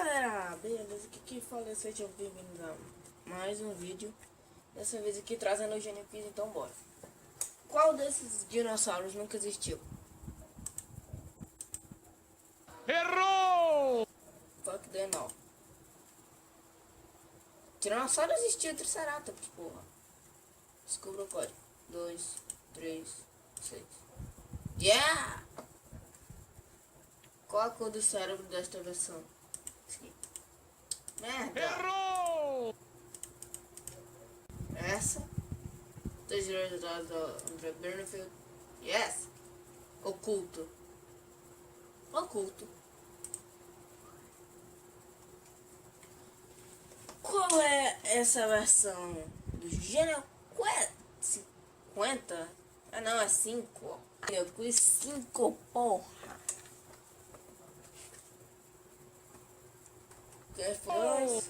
galera, beleza? Aqui que fala, sejam bem-vindos a mais um vídeo. Dessa vez aqui trazendo o Gênio Quiz, então bora. Qual desses dinossauros nunca existiu? Errou! Fuck the no. Tiranossauro existiu, Triceratops, porra. Descubra o código. 2, 3, 6. Yeah! Qual a cor do cérebro desta versão? Aqui. Merda! Errou! Essa? 2 resultados do André Bernfield. Yes! Oculto. Oculto. Qual é essa versão do Gênio Quiz 50? Ah não, é 5. Gênio Quiz 5, porra. Que foi?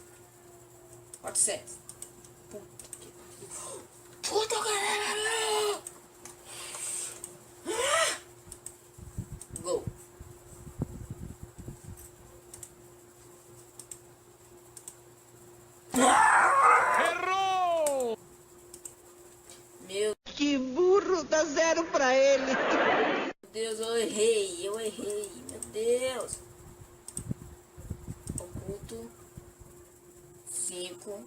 400. Puta galera! Gol. Errou! Meu Que burro, dá 0 pra ele. Deus, eu errei, meu Deus. Oculto. 5.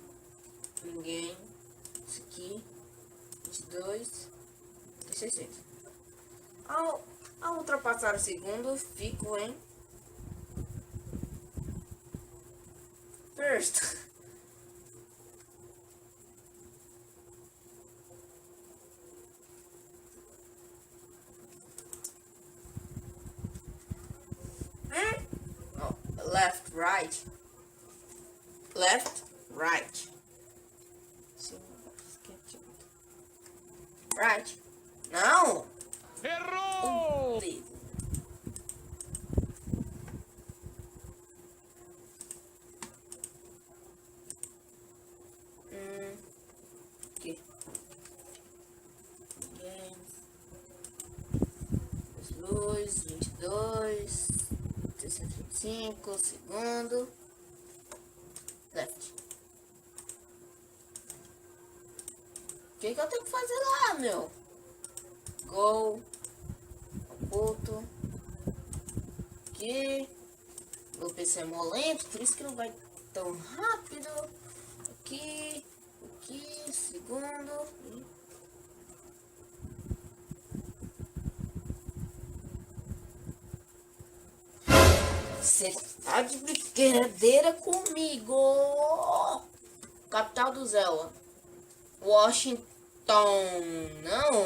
Ninguém. Isso aqui. 22. 16. Ao ultrapassar o segundo, fico em first. Oh, left, right. Left, right. Right. Não! Errou! Aqui. Luz, 22, 325, segundo. Left. O que eu tenho que fazer lá, meu? Gol. Oculto. Aqui. Meu PC é molento, por isso que não vai tão rápido. Aqui. Aqui. Segundo. Você tá de brincadeira comigo? Capital do Zelda. Washington.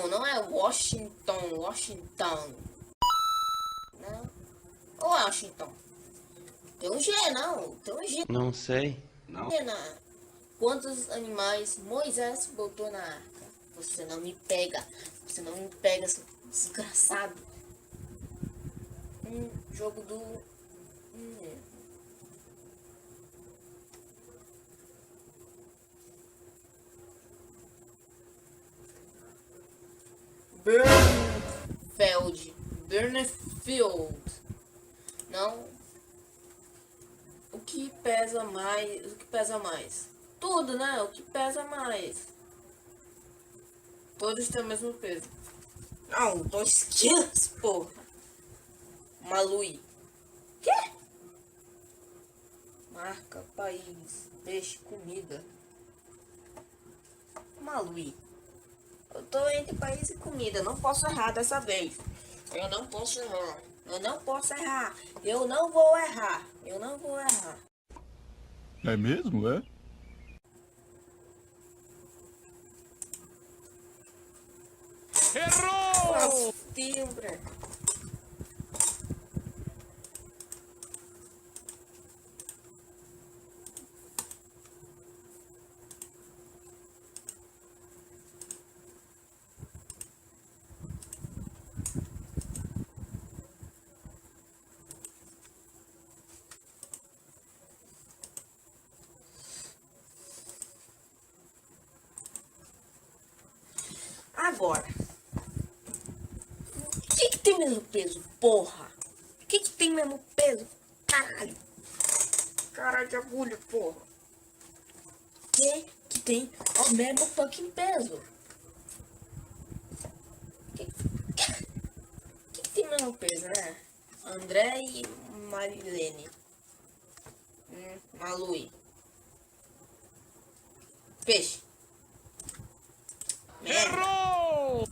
Não é Washington. Washington. Não. Ou Washington. Tem um G, não. Tem um G. Não sei. Não. Quantos animais Moisés botou na arca? Você não me pega. Você não me pega, seu desgraçado. Jogo do... Bernfield. Não. O que pesa mais? O que pesa mais? Tudo, né? O que pesa mais? Todos têm o mesmo peso. Não, 2 quilos, porra. Malui. Quê? Marca, país, peixe, comida. Malui. Eu tô entre país e comida. Não posso errar dessa vez. Eu não posso errar. Eu não posso errar. Eu não vou errar. Eu não vou errar. É mesmo, é? Errou! Timbre. Agora, o que tem mesmo peso, porra? O que tem mesmo peso? Caralho. para de agulha, porra. Que tem o mesmo fucking peso. Que tem mesmo peso, né? André e Marilene. Malui. Peixe. Merda. Errou!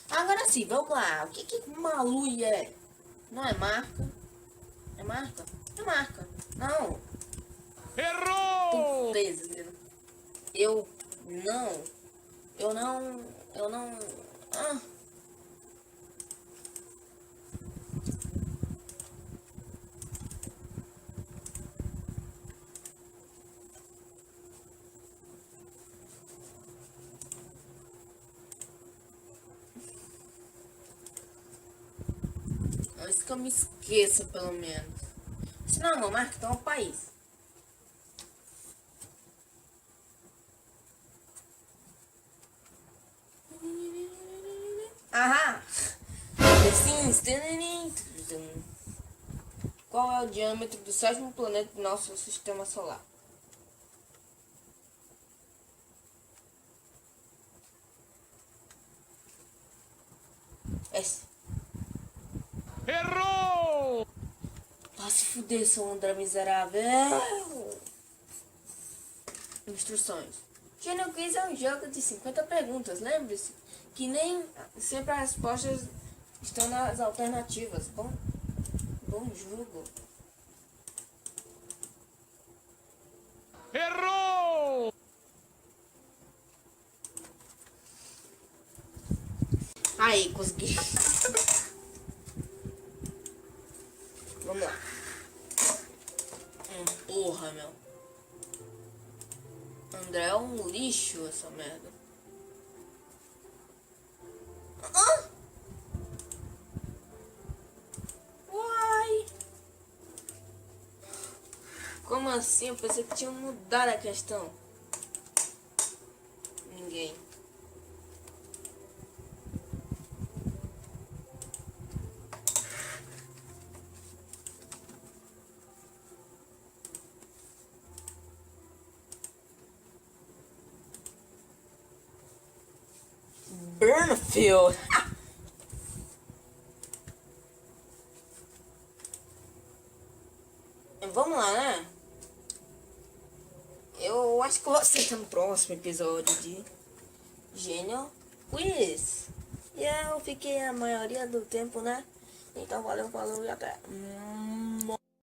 Agora sim, vamos lá. O que Malui é? Não é marca? É marca? É marca. Não. Errou! Putz, eu não. Eu não. Eu não. Ah. Antes que eu me esqueça, pelo menos. Se não é uma marca, então é um país. Aham! The Sims. Qual é o diâmetro do sétimo planeta do nosso sistema solar? S. Errou! Ah, se fuder, seu André miserável. Instruções. Gênio Quiz é um jogo de 50 perguntas. Lembre-se que nem sempre as respostas estão nas alternativas. Bom jogo. Errou! Aí, consegui. Vamos lá. Porra, meu. André é um lixo essa merda. Ah! Uai! Como assim? Eu pensei que tinha mudado a questão. Ninguém. Burnfield. Vamos lá, né? Eu acho que eu vou assistir no próximo episódio de Gênio Quiz. E eu fiquei a maioria do tempo, né? Então valeu, falou e até.